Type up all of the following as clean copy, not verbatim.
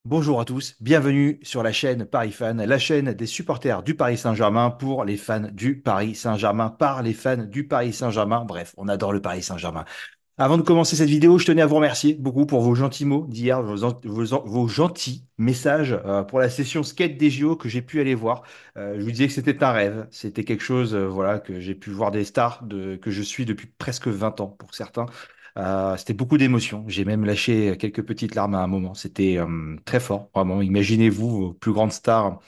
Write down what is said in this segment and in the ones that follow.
Bonjour à tous, bienvenue sur la chaîne Paris Fan, la chaîne des supporters du Paris Saint-Germain pour les fans du Paris Saint-Germain, par les fans du Paris Saint-Germain. Bref, on adore le Paris Saint-Germain. Avant de commencer cette vidéo, je tenais à vous remercier beaucoup pour vos gentils mots d'hier, vos gentils messages pour la session skate des JO que j'ai pu aller voir. Je vous disais que c'était un rêve, c'était quelque chose voilà, que j'ai pu voir des stars que je suis depuis presque 20 ans pour certains. C'était beaucoup d'émotions. J'ai même lâché quelques petites larmes à un moment. C'était très fort, vraiment. Imaginez-vous vos plus grandes stars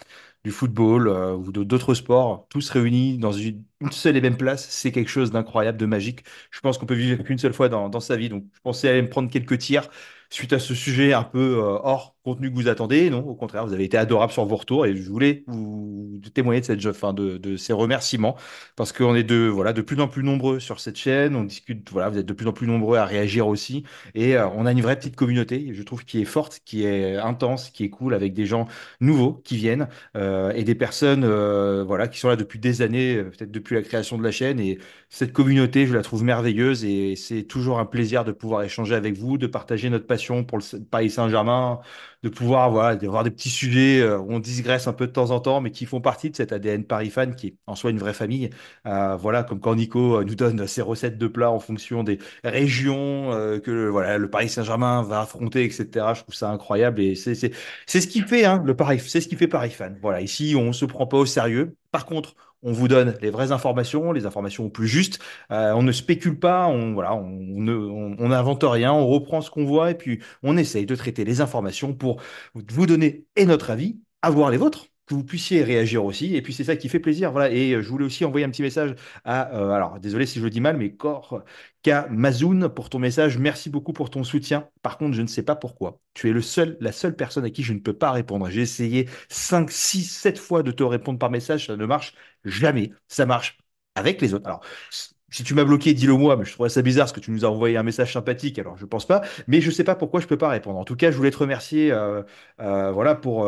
du football ou d'autres sports, tous réunis dans une seule et même place. C'est quelque chose d'incroyable, de magique. Je pense qu'on peut vivre qu'une seule fois dans sa vie. Donc, je pensais aller me prendre quelques tirs suite à ce sujet un peu hors contenu que vous attendez. Non, au contraire, vous avez été adorable sur vos retours et je voulais vous témoigner de enfin, de ces remerciements parce qu'on est voilà, de plus en plus nombreux sur cette chaîne. On discute, voilà, vous êtes de plus en plus nombreux à réagir aussi et on a une vraie petite communauté, je trouve, qui est forte, qui est intense, qui est cool avec des gens nouveaux qui viennent et des personnes voilà, qui sont là depuis des années, peut-être depuis la création de la chaîne. Et cette communauté, je la trouve merveilleuse et c'est toujours un plaisir de pouvoir échanger avec vous, de partager notre passion pour le Paris Saint-Germain, de pouvoir voilà, d'avoir des petits sujets où on digresse un peu de temps en temps, mais qui font partie de cet ADN Paris fan qui est en soi une vraie famille. Voilà, comme quand Nico nous donne ses recettes de plats en fonction des régions que voilà, le Paris Saint-Germain va affronter, etc. Je trouve ça incroyable et c'est ce qui fait hein, le Paris, c'est ce qui fait Paris fan. Voilà, ici on se prend pas au sérieux. Par contre, on vous donne les vraies informations, les informations au plus justes. On ne spécule pas, on n'invente rien, on reprend ce qu'on voit et puis on essaye de traiter les informations pour vous donner et notre avis, avoir les vôtres, que vous puissiez réagir aussi. Et puis c'est ça qui fait plaisir. Voilà. Et je voulais aussi envoyer un petit message alors désolé si je le dis mal, mais Mazoun pour ton message. Merci beaucoup pour ton soutien. Par contre, je ne sais pas pourquoi. Tu es la seule personne à qui je ne peux pas répondre. J'ai essayé 5, 6, 7 fois de te répondre par message. Ça ne marche jamais. Ça marche avec les autres. Alors, si tu m'as bloqué, dis-le moi, mais je trouverais ça bizarre parce que tu nous as envoyé un message sympathique, alors je pense pas, mais je sais pas pourquoi je peux pas répondre. En tout cas, je voulais te remercier voilà, pour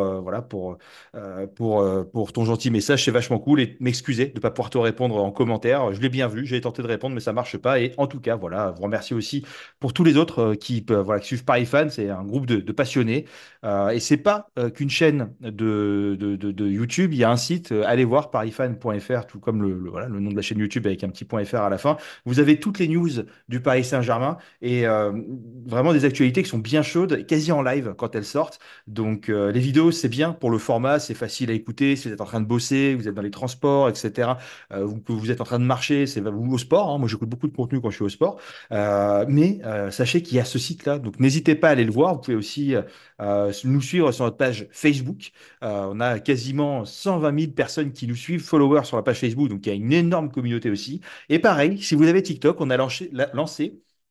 ton gentil message, c'est vachement cool et m'excuser de ne pas pouvoir te répondre en commentaire. Je l'ai bien vu, j'ai tenté de répondre, mais ça marche pas. Et en tout cas, voilà, vous remercier aussi pour tous les autres voilà, qui suivent Paris Fan. C'est un groupe de passionnés. Et c'est pas qu'une chaîne de YouTube, il y a un site, allez voir parisfan.fr, tout comme voilà, le nom de la chaîne YouTube avec un petit point .fr à la fin. Vous avez toutes les news du Paris Saint-Germain et vraiment des actualités qui sont bien chaudes, quasi en live quand elles sortent. Donc les vidéos, c'est bien pour le format, c'est facile à écouter si vous êtes en train de bosser, vous êtes dans les transports, etc. Vous êtes en train de marcher, c'est vous au sport. Hein. Moi, j'écoute beaucoup de contenu quand je suis au sport. Mais sachez qu'il y a ce site-là, donc n'hésitez pas à aller le voir. Vous pouvez aussi nous suivre sur notre page Facebook. On a quasiment 120 000 personnes qui nous suivent, followers sur la page Facebook, donc il y a une énorme communauté aussi. Et pareil, si vous avez TikTok, on a lancé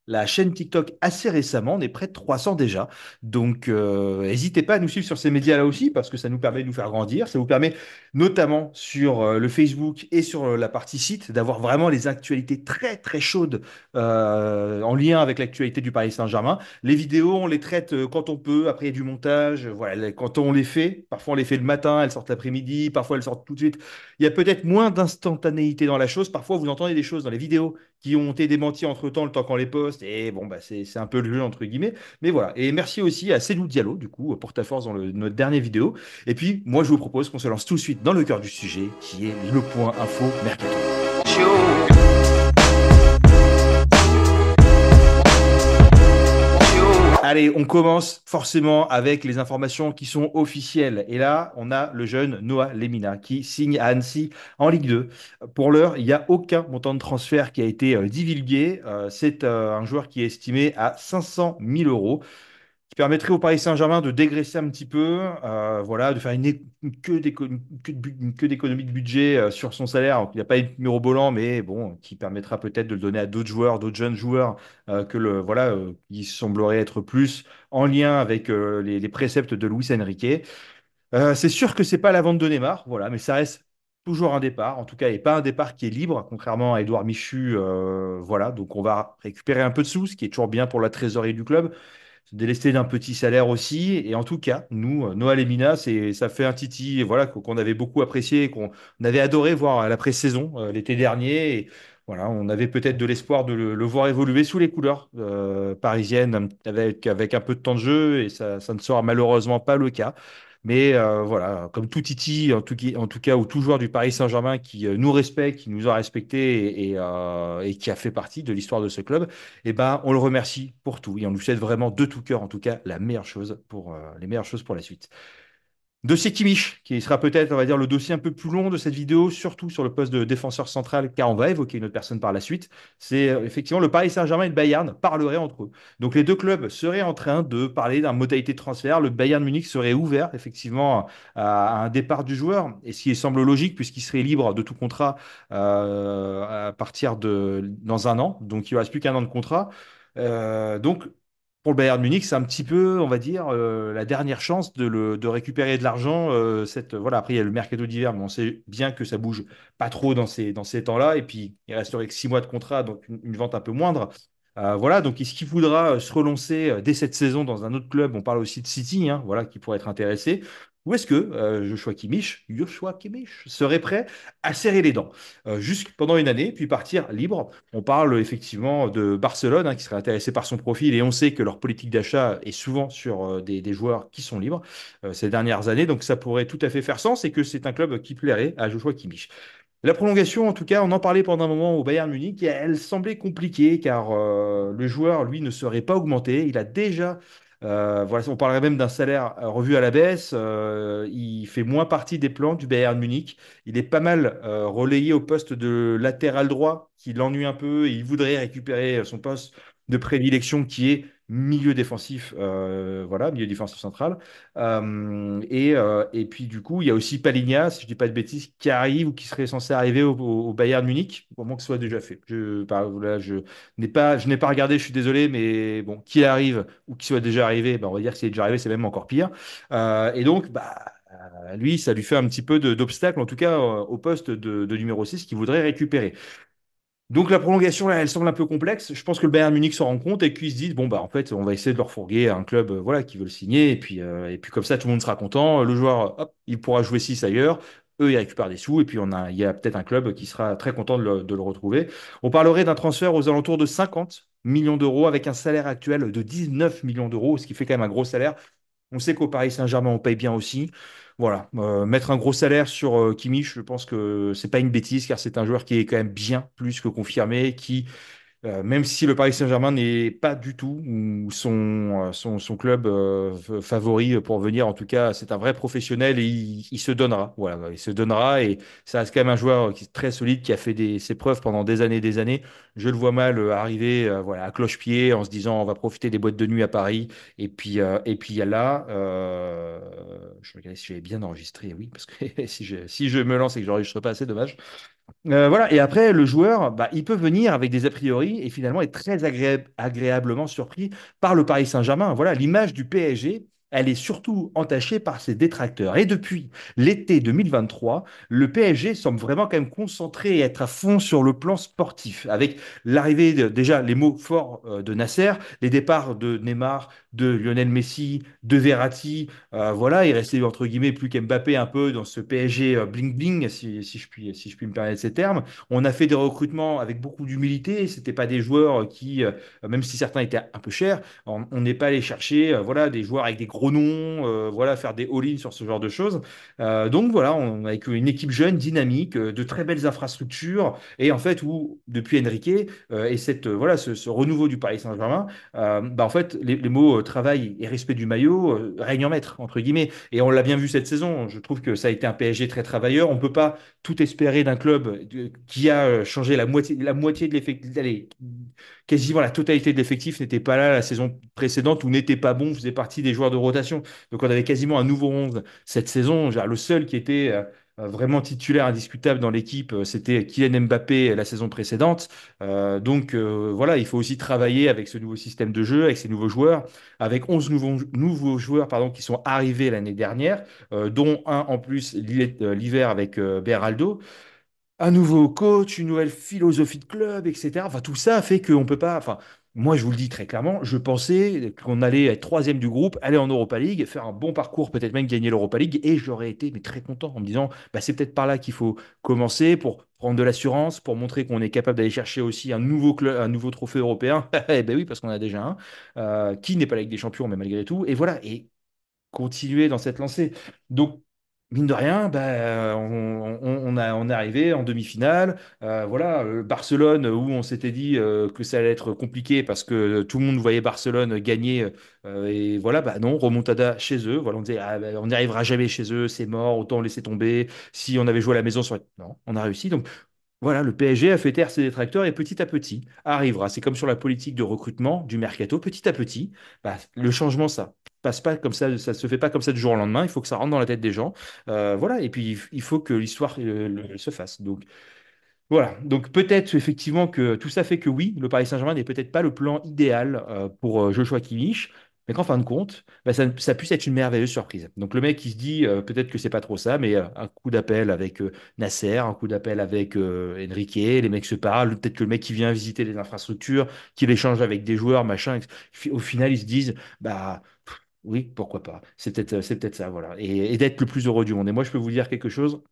la chaîne TikTok assez récemment, on est près de 300 déjà. Donc, n'hésitez pas à nous suivre sur ces médias-là aussi, parce que ça nous permet de nous faire grandir. Ça vous permet, notamment sur le Facebook et sur la partie site, d'avoir vraiment les actualités très, très chaudes en lien avec l'actualité du Paris Saint-Germain. Les vidéos, on les traite quand on peut, après il y a du montage, voilà, quand on les fait, parfois on les fait le matin, elles sortent l'après-midi, parfois elles sortent tout de suite. Il y a peut-être moins d'instantanéité dans la chose, parfois vous entendez des choses dans les vidéos qui ont été démenties entre-temps, le temps qu'on les poste, et bon, bah, c'est un peu le jeu, entre guillemets, mais voilà. Et merci aussi à Cédou Diallo, du coup, pour ta force dans notre dernière vidéo. Et puis, moi, je vous propose qu'on se lance tout de suite dans le cœur du sujet, qui est le point info mercato. Allez, on commence forcément avec les informations qui sont officielles. Et là, on a le jeune Noah Lemina qui signe à Annecy en Ligue 2. Pour l'heure, il n'y a aucun montant de transfert qui a été divulgué. C'est un joueur qui est estimé à 500 000 euros qui permettrait au Paris Saint-Germain de dégraisser un petit peu, voilà, de faire une queue d'économie de budget sur son salaire. Donc, il n'y a pas de mirobolant, mais bon, qui permettra peut-être de le donner à d'autres joueurs, d'autres jeunes joueurs, voilà, qui sembleraient être plus en lien avec les préceptes de Luis Enrique. C'est sûr que c'est pas la vente de Neymar, voilà, mais ça reste toujours un départ, en tout cas, et pas un départ qui est libre, contrairement à Edouard Michu, voilà. Donc on va récupérer un peu de sous, ce qui est toujours bien pour la trésorerie du club se délester d'un petit salaire aussi. Et en tout cas, nous, Noah Lemina, ça fait un titi voilà, qu'on avait beaucoup apprécié, qu'on avait adoré voir à la pré-saison l'été dernier. Et Voilà, on avait peut-être de l'espoir de le voir évoluer sous les couleurs parisiennes avec un peu de temps de jeu et ça ne sera malheureusement pas le cas. Mais voilà, comme tout Titi, en tout cas, ou tout joueur du Paris Saint-Germain qui nous respecte, qui nous a respectés et qui a fait partie de l'histoire de ce club, eh ben, on le remercie pour tout et on lui souhaite vraiment de tout cœur, en tout cas, les meilleures choses pour la suite. Dossier Kimmich, qui sera peut-être, on va dire, le dossier un peu plus long de cette vidéo, surtout sur le poste de défenseur central, car on va évoquer une autre personne par la suite. C'est effectivement le Paris Saint-Germain et le Bayern parleraient entre eux. Donc les deux clubs seraient en train de parler d'un modalité de transfert. Le Bayern Munich serait ouvert effectivement à un départ du joueur, et ce qui semble logique puisqu'il serait libre de tout contrat à partir de dans un an. Donc il ne reste plus qu'un an de contrat. Donc pour le Bayern Munich, c'est un petit peu, on va dire, la dernière chance de récupérer de l'argent. Voilà, après, il y a le mercato d'hiver, mais on sait bien que ça bouge pas trop dans ces temps-là. Et puis, il resterait que 6 mois de contrat, donc une vente un peu moindre. Voilà, donc est-ce qu'il faudra se relancer dès cette saison dans un autre club? On parle aussi de City, hein, voilà, qui pourrait être intéressé. Ou est-ce que Joshua Kimmich serait prêt à serrer les dents juste pendant une année, puis partir libre? On parle effectivement de Barcelone, hein, qui serait intéressé par son profil, et on sait que leur politique d'achat est souvent sur des joueurs qui sont libres ces dernières années, donc ça pourrait tout à fait faire sens et que c'est un club qui plairait à Joshua Kimmich. La prolongation, en tout cas, on en parlait pendant un moment au Bayern Munich, et elle semblait compliquée car le joueur, lui, ne serait pas augmenté. Il a déjà, voilà, on parlerait même d'un salaire revu à la baisse. Il fait moins partie des plans du Bayern Munich. Il est pas mal relayé au poste de latéral droit, qui l'ennuie un peu, et il voudrait récupérer son poste de prédilection qui est milieu défensif, voilà, milieu défensif central. Et puis, du coup, il y a aussi Palinha, si je dis pas de bêtises, qui arrive ou qui serait censé arriver au Bayern Munich, au moment que ce soit déjà fait. Je n'ai pas regardé, je suis désolé, mais bon, qui arrive ou qui soit déjà arrivé, ben, on va dire que c'est déjà arrivé, c'est même encore pire. Et donc, lui, ça lui fait un petit peu d'obstacle, en tout cas, au poste de numéro 6 qu'il voudrait récupérer. Donc la prolongation, là, elle semble un peu complexe. Je pense que le Bayern Munich s'en rend compte et qu'ils se disent, bon, bah, en fait, on va essayer de leur fourguer à un club voilà, qui veut le signer. Et puis comme ça, tout le monde sera content. Le joueur, hop, il pourra jouer 6 ailleurs. Eux, ils récupèrent des sous. Et puis il y a peut-être un club qui sera très content de le retrouver. On parlerait d'un transfert aux alentours de 50 millions d'euros avec un salaire actuel de 19 millions d'euros, ce qui fait quand même un gros salaire. On sait qu'au Paris Saint-Germain, on paye bien aussi. Voilà, mettre un gros salaire sur Kimmich, je pense que c'est pas une bêtise, car c'est un joueur qui est quand même bien plus que confirmé, qui même si le Paris Saint-Germain n'est pas du tout ou son club favori pour venir, en tout cas, c'est un vrai professionnel et il se donnera. Voilà, il se donnera et ça reste quand même un joueur qui est très solide, qui a fait ses preuves pendant des années et des années. Je le vois mal arriver voilà, à cloche-pied en se disant on va profiter des boîtes de nuit à Paris. Et puis il y a là, je regardais si j'avais bien enregistré, oui, parce que si je me lance et que je n'enregistre pas, c'est dommage. Voilà, et après, le joueur, bah, il peut venir avec des a priori et finalement être très agréablement surpris par le Paris Saint-Germain. Voilà, l'image du PSG, elle est surtout entachée par ses détracteurs. Et depuis l'été 2023, le PSG semble vraiment quand même concentré et être à fond sur le plan sportif, avec l'arrivée déjà les mots forts de Nasser, les départs de Neymar, de Lionel Messi, de Verratti. Voilà, il restait entre guillemets plus qu'Mbappé un peu dans ce PSG bling-bling, si je puis me permettre ces termes. On a fait des recrutements avec beaucoup d'humilité. C'était pas des joueurs qui, même si certains étaient un peu chers, on n'est pas allé chercher voilà, des joueurs avec des gros noms, voilà, faire des all-in sur ce genre de choses. Donc voilà, avec une équipe jeune, dynamique, de très belles infrastructures, et en fait, où depuis Enrique et voilà, ce renouveau du Paris Saint-Germain, bah, en fait, les mots travail et respect du maillot règnent en maître, entre guillemets. Et on l'a bien vu cette saison. Je trouve que ça a été un PSG très travailleur. On ne peut pas tout espérer d'un club qui a changé la moitié de l'effectif. Allez, quasiment la totalité de l'effectif n'était pas là la saison précédente ou n'était pas bon, faisait partie des joueurs de rotation. Donc on avait quasiment un nouveau 11 cette saison. Genre, le seul qui était vraiment titulaire indiscutable dans l'équipe, c'était Kylian Mbappé la saison précédente. Voilà, il faut aussi travailler avec ce nouveau système de jeu, avec ces nouveaux joueurs, avec 11 nouveaux joueurs pardon, qui sont arrivés l'année dernière, dont un en plus l'hiver avec Beraldo. Un nouveau coach, une nouvelle philosophie de club, etc. Enfin, tout ça fait qu'on peut pas. Enfin, Moi, je vous le dis très clairement, je pensais qu'on allait être troisième du groupe, aller en Europa League, faire un bon parcours, peut-être même gagner l'Europa League, et j'aurais été mais très content en me disant, bah, c'est peut-être par là qu'il faut commencer pour prendre de l'assurance, pour montrer qu'on est capable d'aller chercher aussi un nouveau club, un nouveau trophée européen. Eh ben oui, parce qu'on a déjà un, qui n'est pas la Ligue des Champions, mais malgré tout. Et voilà. Et continuer dans cette lancée. Donc, mine de rien, bah, on est arrivé en demi-finale. Voilà, Barcelone, où on s'était dit que ça allait être compliqué parce que tout le monde voyait Barcelone gagner. Et voilà, bah non, remontada chez eux. Voilà, on disait, ah, bah, on n'y arrivera jamais chez eux, c'est mort, autant laisser tomber. Si on avait joué à la maison, ça aurait... Non, on a réussi. Donc, voilà, le PSG a fait taire ses détracteurs et petit à petit arrivera. C'est comme sur la politique de recrutement du mercato. Petit à petit, bah, le changement, ça passe pas comme ça se fait pas comme ça du jour au lendemain. Il faut que ça rentre dans la tête des gens. Voilà, et puis il faut que l'histoire se fasse. Donc voilà, donc peut-être effectivement que tout ça fait que oui, le Paris Saint-Germain n'est peut-être pas le plan idéal pour Joshua Kimmich, mais qu'en fin de compte, bah, ça puisse être une merveilleuse surprise. Donc le mec, il se dit peut-être que c'est pas trop ça, mais un coup d'appel avec Nasser, un coup d'appel avec Enrique, les mecs se parlent, peut-être que le mec qui vient visiter les infrastructures, qu'il échange avec des joueurs, machin, au final ils se disent, bah oui, pourquoi pas, c'est peut-être ça, voilà, et d'être le plus heureux du monde. Et moi, je peux vous dire quelque chose.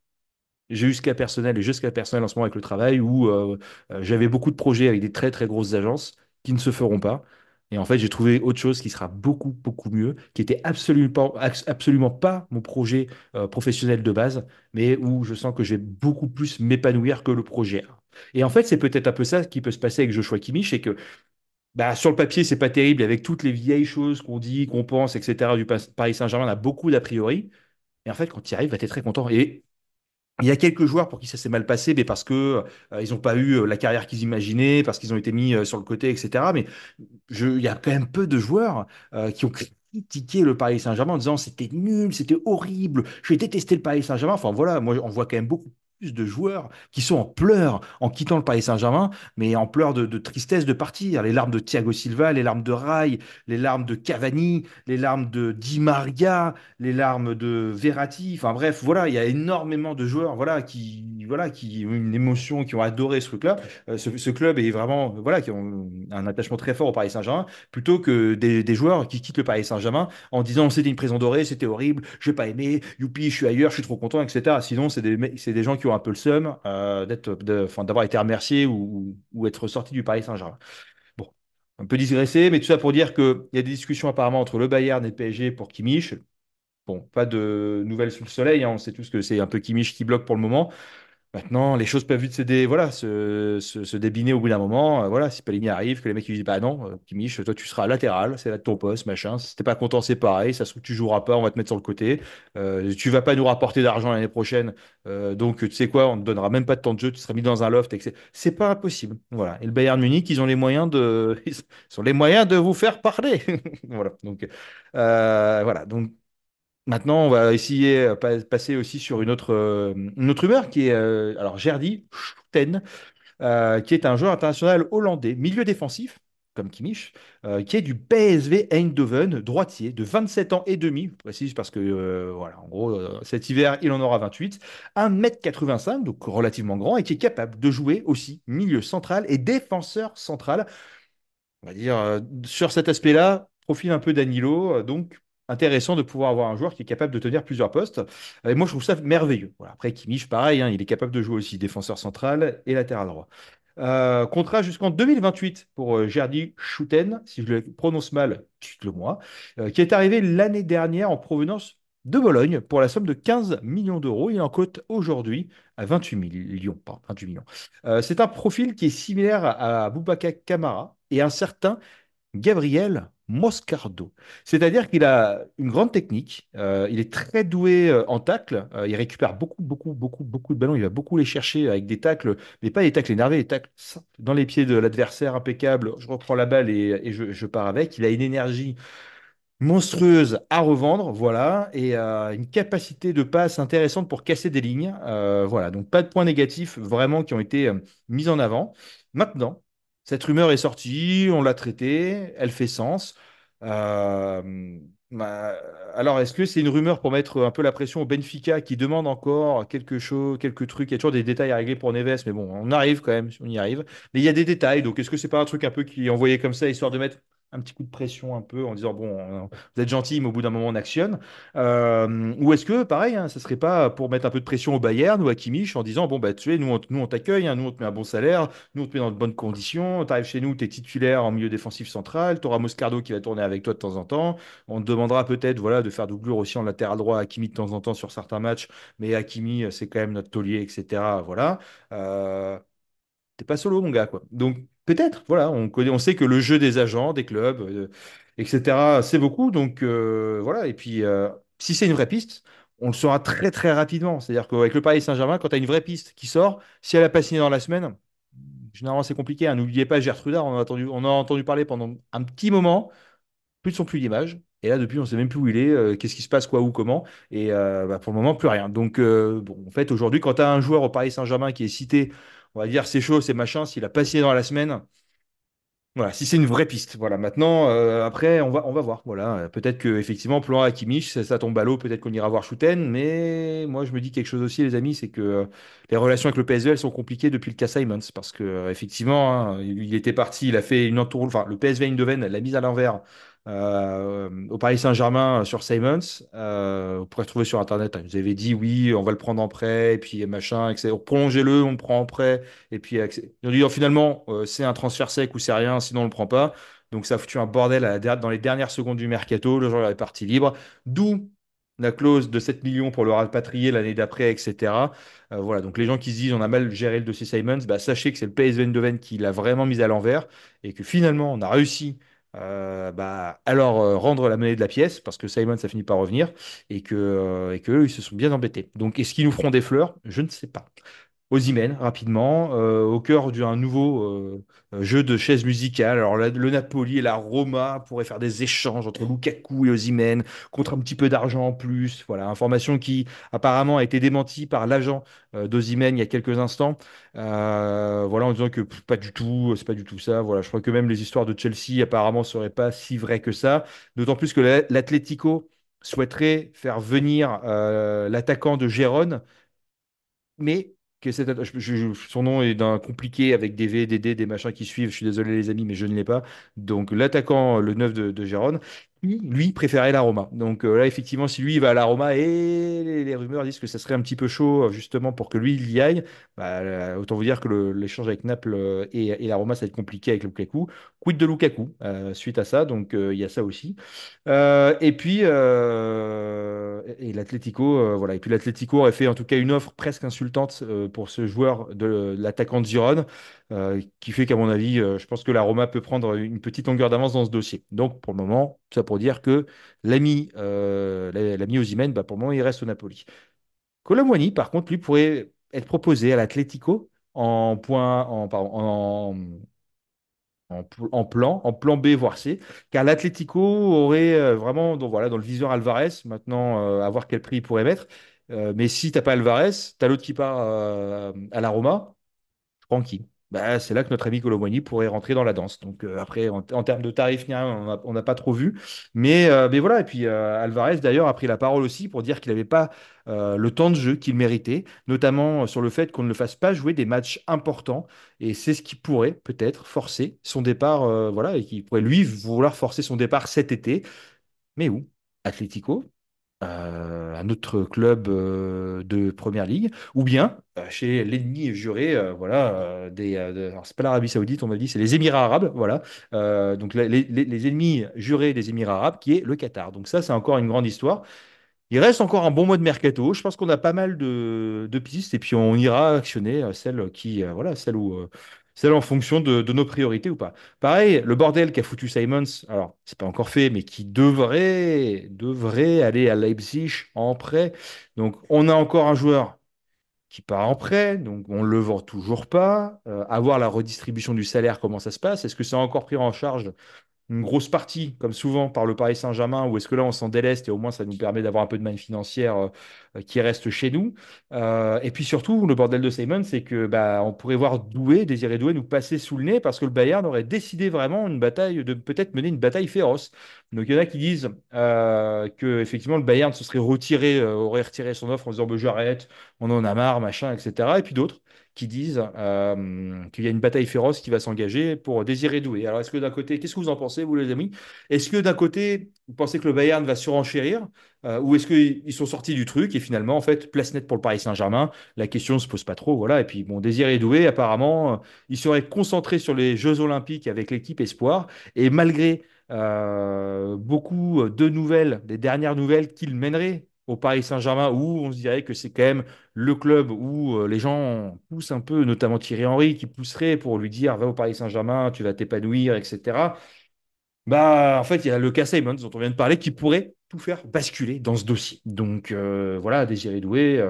J'ai eu ce cas personnel et juste cas personnel en ce moment avec le travail où j'avais beaucoup de projets avec des très très grosses agences qui ne se feront pas. Et en fait, j'ai trouvé autre chose qui sera beaucoup beaucoup mieux, qui était absolument pas mon projet professionnel de base, mais où je sens que je vais beaucoup plus m'épanouir que le projet A. Et en fait, c'est peut-être un peu ça qui peut se passer avec Joshua Kimmich, c'est que bah, sur le papier, c'est pas terrible avec toutes les vieilles choses qu'on dit, qu'on pense, etc. du Paris Saint-Germain, on a beaucoup d'a priori. Et en fait, quand tu y arrives, bah, tu es très content. Et il y a quelques joueurs pour qui ça s'est mal passé, mais parce que ils n'ont pas eu la carrière qu'ils imaginaient, parce qu'ils ont été mis sur le côté, etc. Mais il y a quand même peu de joueurs qui ont critiqué le Paris Saint-Germain en disant c'était nul, c'était horrible, j'ai détesté le Paris Saint-Germain. Enfin voilà, moi on voit quand même beaucoup plus de joueurs qui sont en pleurs en quittant le Paris Saint-Germain, mais en pleurs de tristesse de partir. Les larmes de Thiago Silva, les larmes de Rai, les larmes de Cavani, les larmes de Di Maria, les larmes de Verratti. Enfin bref, voilà, il y a énormément de joueurs voilà, qui ont une émotion, qui ont adoré ce truc-là. Ce club est vraiment, voilà, qui ont un attachement très fort au Paris Saint-Germain, plutôt que des joueurs qui quittent le Paris Saint-Germain en disant c'était une prison dorée, c'était horrible, j'ai pas aimé, youpi, je suis ailleurs, je suis trop content, etc. Sinon, c'est des gens qui ont un peu le seum enfin, d'avoir été remerciés ou être sortis du Paris Saint-Germain. Bon, un peu digressé, mais tout ça pour dire qu'il y a des discussions apparemment entre le Bayern et le PSG pour Kimmich. Bon, pas de nouvelles sous le soleil, hein, on sait tous que c'est un peu Kimmich qui bloque pour le moment. Maintenant, les choses peuvent vite voilà, se débiner au bout d'un moment. Voilà, si Palini arrive, que les mecs ils disent bah non, Kimmich, toi tu seras latéral, c'est là de ton poste, machin. Si t'es pas content, c'est pareil. Ça se trouve que tu joueras pas, on va te mettre sur le côté. Tu vas pas nous rapporter d'argent l'année prochaine, donc tu sais quoi, on te donnera même pas de temps de jeu, tu seras mis dans un loft. C'est pas impossible. Voilà. Et le Bayern Munich, ils ont les moyens ils ont les moyens de vous faire parler. Voilà. Donc voilà. Donc maintenant, on va essayer passer aussi sur une autre humeur qui est alors Gerdy Schouten, qui est un joueur international hollandais, milieu défensif, comme Kimmich, qui est du PSV Eindhoven, droitier, de 27 ans et demi, je précise parce que voilà, en gros, cet hiver, il en aura 28, 1,85 m, donc relativement grand, et qui est capable de jouer aussi milieu central et défenseur central. On va dire, sur cet aspect-là, profil un peu Danilo, donc intéressant de pouvoir avoir un joueur qui est capable de tenir plusieurs postes. Et moi, je trouve ça merveilleux. Voilà. Après, Kimmich, pareil, hein, il est capable de jouer aussi défenseur central et latéral droit. Contrat jusqu'en 2028 pour Gerdy Schouten, si je le prononce mal, dites-le moi, qui est arrivé l'année dernière en provenance de Bologne pour la somme de 15 millions d'euros. Il en cote aujourd'hui à 28 millions, pardon, 28 millions. C'est un profil qui est similaire à Boubacar Kamara et un certain Gabriel Moscardo. C'est-à-dire qu'il a une grande technique, il est très doué en tacle, il récupère beaucoup de ballons, il va beaucoup les chercher avec des tacles, mais pas des tacles énervés, des tacles simples, dans les pieds de l'adversaire, impeccable. Je reprends la balle et je pars avec. Il a une énergie monstrueuse à revendre, voilà, et une capacité de passe intéressante pour casser des lignes. Voilà, donc pas de points négatifs vraiment qui ont été mis en avant. Maintenant, cette rumeur est sortie, on l'a traitée, elle fait sens. Euh, Bah, alors, est-ce que c'est une rumeur pour mettre un peu la pression au Benfica qui demande encore quelque chose, quelques trucs? Il y a toujours des détails à régler pour Neves, mais bon, on arrive quand même, on y arrive. Mais il y a des détails, donc est-ce que c'est pas un truc un peu qui est envoyé comme ça, histoire de mettre un petit coup de pression un peu en disant, bon, vous êtes gentil, mais au bout d'un moment, on actionne. Ou est-ce que, pareil, hein, ça serait pas pour mettre un peu de pression au Bayern ou à Kimmich en disant, bon, bah, tu sais, nous, on t'accueille, hein, nous, on te met un bon salaire, nous, on te met dans de bonnes conditions, tu arrives chez nous, tu es titulaire en milieu défensif central, tu auras Moscardo qui va tourner avec toi de temps en temps. On te demandera peut-être voilà, de faire doublure aussi en latéral droit à Hakimi de temps en temps sur certains matchs, mais Hakimi, c'est quand même notre taulier, etc. Voilà. Euh, T'es pas solo, mon gars, quoi. Donc, peut-être, voilà, on connaît, on sait que le jeu des agents, des clubs, etc., c'est beaucoup. Donc, voilà. Et puis, si c'est une vraie piste, on le saura très, très rapidement. C'est-à-dire qu'avec le Paris Saint-Germain, quand tu as une vraie piste qui sort, si elle a pas signé dans la semaine, généralement, c'est compliqué, hein. N'oubliez pas Gertruda, on en a entendu parler pendant un petit moment plus de son, plus d'image. Et là, depuis, on ne sait même plus où il est, qu'est-ce qui se passe, quoi, où, comment. Et bah, pour le moment, plus rien. Donc, bon, en fait, aujourd'hui, quand tu as un joueur au Paris Saint-Germain qui est cité, on va dire c'est chaud, c'est machin, s'il a pas signé dans la semaine, voilà, si c'est une vraie piste. Voilà, maintenant, après, on va voir. Voilà, peut-être que effectivement, plan à Kimmich, ça tombe à l'eau, peut-être qu'on ira voir Schouten, mais moi, je me dis quelque chose aussi, les amis, c'est que les relations avec le PSV, elles sont compliquées depuis le cas Simons, parce que effectivement, hein, il était parti, il a fait une entourloupe, enfin, le PSV Eindhoven l'a mise à l'envers. Au Paris Saint-Germain sur Simons, vous pourrez trouver sur Internet, hein, vous avez dit oui, on va le prendre en prêt, et puis machin, etc. Prolongez-le, on le prend en prêt. Et puis, ils ont dit, oh, finalement, c'est un transfert sec ou c'est rien, sinon on ne le prend pas. Donc, ça a foutu un bordel dans les dernières secondes du mercato. Le joueur est parti libre. D'où la clause de 7 millions pour le rapatrier l'année d'après, etc. Voilà. Donc, les gens qui se disent, on a mal géré le dossier Simons, bah, sachez que c'est le PSV Eindhoven qui l'a vraiment mis à l'envers et que finalement, on a réussi. Bah, alors rendre la monnaie de la pièce parce que Simon ça finit par revenir et que eux, ils se sont bien embêtés. Donc est-ce qu'ils nous feront des fleurs? Je ne sais pas. Osimhen, rapidement, au cœur d'un nouveau jeu de chaises musicales. Alors, le Napoli et la Roma pourraient faire des échanges entre Lukaku et Osimhen contre un petit peu d'argent en plus. Voilà, information qui apparemment a été démentie par l'agent d'Osimhen il y a quelques instants. Voilà, en disant que pas du tout, c'est pas du tout ça. Voilà, je crois que même les histoires de Chelsea apparemment seraient pas si vraies que ça. D'autant plus que l'Atlético souhaiterait faire venir l'attaquant de Gérone mais que son nom est d'un compliqué avec des V, des D, des machins qui suivent. Je suis désolé les amis, mais je ne l'ai pas. Donc l'attaquant, le neuf de Gérone, lui préférait la Roma. Donc là, effectivement, si lui il va à la Roma et les rumeurs disent que ça serait un petit peu chaud justement pour que lui il y aille, bah, autant vous dire que l'échange avec Naples et la Roma, ça va être compliqué avec Lukaku. Quid de Lukaku suite à ça, donc il y a ça aussi. Et puis et l'Atlético, voilà. Et puis l'Atlético aurait fait en tout cas une offre presque insultante pour ce joueur de l'attaquant de Girone, qui fait qu'à mon avis, je pense que la Roma peut prendre une petite longueur d'avance dans ce dossier. Donc pour le moment, ça pour dire que l'ami Osimhen, bah, pour le moment, il reste au Napoli. Colomboigny, par contre, lui pourrait être proposé à l'Atlético en plan B, voire C, car l'Atlético aurait vraiment donc voilà, dans le viseur Alvarez, maintenant à voir quel prix il pourrait mettre. Mais si t'as pas Alvarez, t'as l'autre qui part à la Roma, tranquille. Bah, c'est là que notre ami Colomboigny pourrait rentrer dans la danse. Donc après, en termes de tarifs, ni rien, on n'a pas trop vu. Mais voilà, et puis Alvarez d'ailleurs a pris la parole aussi pour dire qu'il n'avait pas le temps de jeu qu'il méritait, notamment sur le fait qu'on ne le fasse pas jouer des matchs importants. Et c'est ce qui pourrait peut-être forcer son départ, voilà, et qui pourrait lui vouloir forcer son départ cet été. Mais où? Atlético, un autre club de première ligue, ou bien chez l'ennemi juré, voilà, alors c'est pas l'Arabie Saoudite, on m'a dit, c'est les Émirats Arabes, voilà. Donc les ennemis jurés des Émirats Arabes, qui est le Qatar. Donc ça, c'est encore une grande histoire. Il reste encore un bon mois de mercato. Je pense qu'on a pas mal de pistes et puis on ira actionner celle qui, voilà, celle en fonction de nos priorités ou pas. Pareil, le bordel qu'a foutu Simons, alors c'est pas encore fait, mais qui devrait aller à Leipzig en prêt. Donc on a encore un joueur qui part en prêt, donc on le vend toujours pas. À voir la redistribution du salaire, comment ça se passe. Est-ce que c'est encore pris en charge une grosse partie, comme souvent par le Paris Saint-Germain, ou est-ce que là on s'en déleste et au moins ça nous permet d'avoir un peu de manne financière qui reste chez nous? Et puis surtout, le bordel de Simon, c'est que bah, on pourrait voir Doué, Désiré Doué, nous passer sous le nez parce que le Bayern aurait décidé vraiment une bataille, de peut-être mener une bataille féroce. Donc il y en a qui disent que effectivement le Bayern se serait retiré, aurait retiré son offre en disant bah, j'arrête, on en a marre, machin, etc. Et puis d'autres qui disent qu'il y a une bataille féroce qui va s'engager pour Désiré Doué. Alors, est-ce que d'un côté, qu'est-ce que vous en pensez, vous les amis? Est-ce que d'un côté, vous pensez que le Bayern va surenchérir ou est-ce qu'ils sont sortis du truc et finalement, en fait, place nette pour le Paris Saint-Germain, la question ne se pose pas trop, voilà. Et puis, bon, Désiré Doué, apparemment, il serait concentré sur les Jeux Olympiques avec l'équipe Espoir et malgré beaucoup de nouvelles, des dernières nouvelles qu'il mènerait au Paris Saint-Germain, où on se dirait que c'est quand même le club où les gens poussent un peu, notamment Thierry Henry, qui pousserait pour lui dire va au Paris Saint-Germain, tu vas t'épanouir, etc. Bah, en fait, il y a le cas Simons dont on vient de parler qui pourrait tout faire basculer dans ce dossier. Donc voilà, Désiré Doué.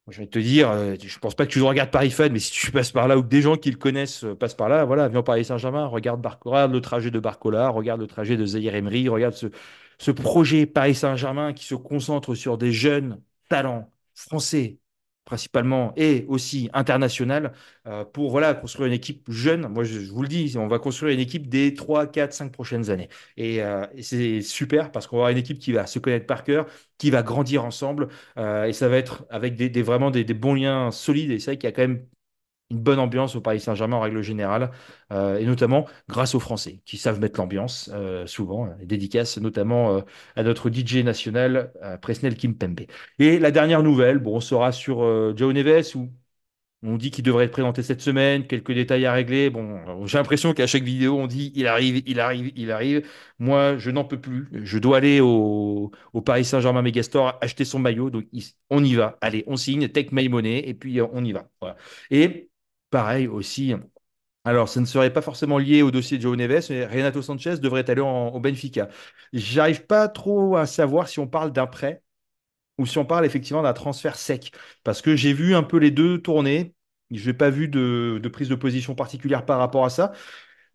Je vais te dire, je pense pas que tu le regardes Paris Fan, mais si tu passes par là ou que des gens qui le connaissent passent par là, voilà, viens au Paris Saint-Germain, regarde le trajet de Barcola, regarde le trajet de Zahir Emery, regarde ce projet Paris Saint-Germain qui se concentre sur des jeunes talents français principalement et aussi international pour voilà, construire une équipe jeune. Moi, je vous le dis, on va construire une équipe des 3, 4, 5 prochaines années. Et c'est super parce qu'on va avoir une équipe qui va se connaître par cœur, qui va grandir ensemble et ça va être avec vraiment des bons liens solides. Et c'est vrai qu'il y a quand même une bonne ambiance au Paris Saint-Germain en règle générale, et notamment grâce aux Français qui savent mettre l'ambiance souvent. Et dédicace notamment à notre DJ national, Presnel Kimpembe. Et la dernière nouvelle, bon, on sera sur João Neves où on dit qu'il devrait être présenté cette semaine, quelques détails à régler. Bon, j'ai l'impression qu'à chaque vidéo, on dit il arrive, il arrive, il arrive. Moi, je n'en peux plus. Je dois aller au Paris Saint-Germain Megastore acheter son maillot. Donc, on y va. Allez, on signe, take my money, et puis on y va. Voilà. Et pareil aussi. Alors, ce ne serait pas forcément lié au dossier de João Neves, mais Renato Sanchez devrait aller au Benfica. J'arrive pas trop à savoir si on parle d'un prêt ou si on parle effectivement d'un transfert sec. Parce que j'ai vu un peu les deux tourner. Je n'ai pas vu de prise de position particulière par rapport à ça.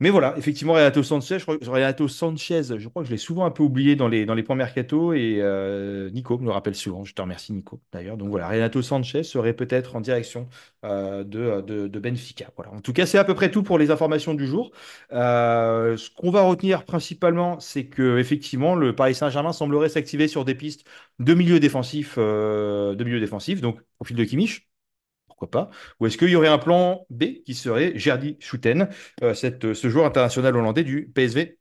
Mais voilà, effectivement, Renato Sanchez, je crois que je l'ai souvent un peu oublié dans les points mercato et Nico me le rappelle souvent. Je te remercie, Nico, d'ailleurs. Donc voilà, Renato Sanchez serait peut-être en direction de Benfica. Voilà. En tout cas, c'est à peu près tout pour les informations du jour. Ce qu'on va retenir principalement, c'est que effectivement, le Paris Saint-Germain semblerait s'activer sur des pistes de milieu défensif, donc profil de Kimmich pourquoi pas? Ou est-ce qu'il y aurait un plan B qui serait Gerdy Schouten, ce joueur international hollandais du PSV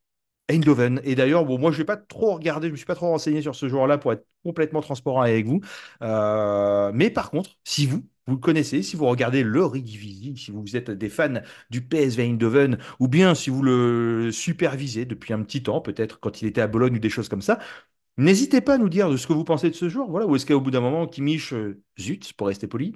Eindhoven. Et d'ailleurs, bon, moi, je ne vais pas trop regarder, je ne me suis pas trop renseigné sur ce joueur-là pour être complètement transparent avec vous. Mais par contre, si vous le connaissez, si vous regardez le Eredivisie, si vous êtes des fans du PSV Eindhoven, ou bien si vous le supervisez depuis un petit temps, peut-être quand il était à Bologne ou des choses comme ça, n'hésitez pas à nous dire de ce que vous pensez de ce joueur. Voilà. Ou est-ce qu'au bout d'un moment, Kimmich, zut, pour rester poli,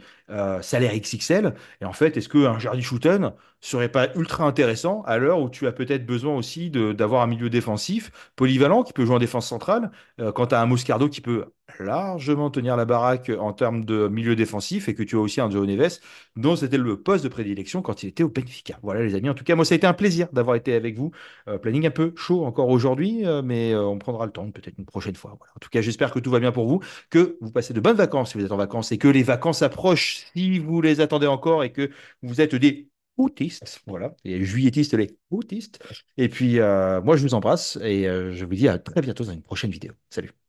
salaire XXL, et en fait, est-ce qu'un Jardy Shooten serait pas ultra intéressant à l'heure où tu as peut-être besoin aussi d'avoir un milieu défensif polyvalent qui peut jouer en défense centrale, quand tu as un Moscardo qui peut largement tenir la baraque en termes de milieu défensif et que tu as aussi un João Neves dont c'était le poste de prédilection quand il était au Benfica. Voilà les amis, en tout cas moi ça a été un plaisir d'avoir été avec vous. Planning un peu chaud encore aujourd'hui, mais on prendra le temps peut-être une prochaine fois. Voilà. En tout cas, j'espère que tout va bien pour vous, que vous passez de bonnes vacances si vous êtes en vacances et que les vacances approchent si vous les attendez encore et que vous êtes des autistes. Voilà, les juilletistes, les autistes. Et puis, moi, je vous embrasse et je vous dis à très bientôt dans une prochaine vidéo. Salut.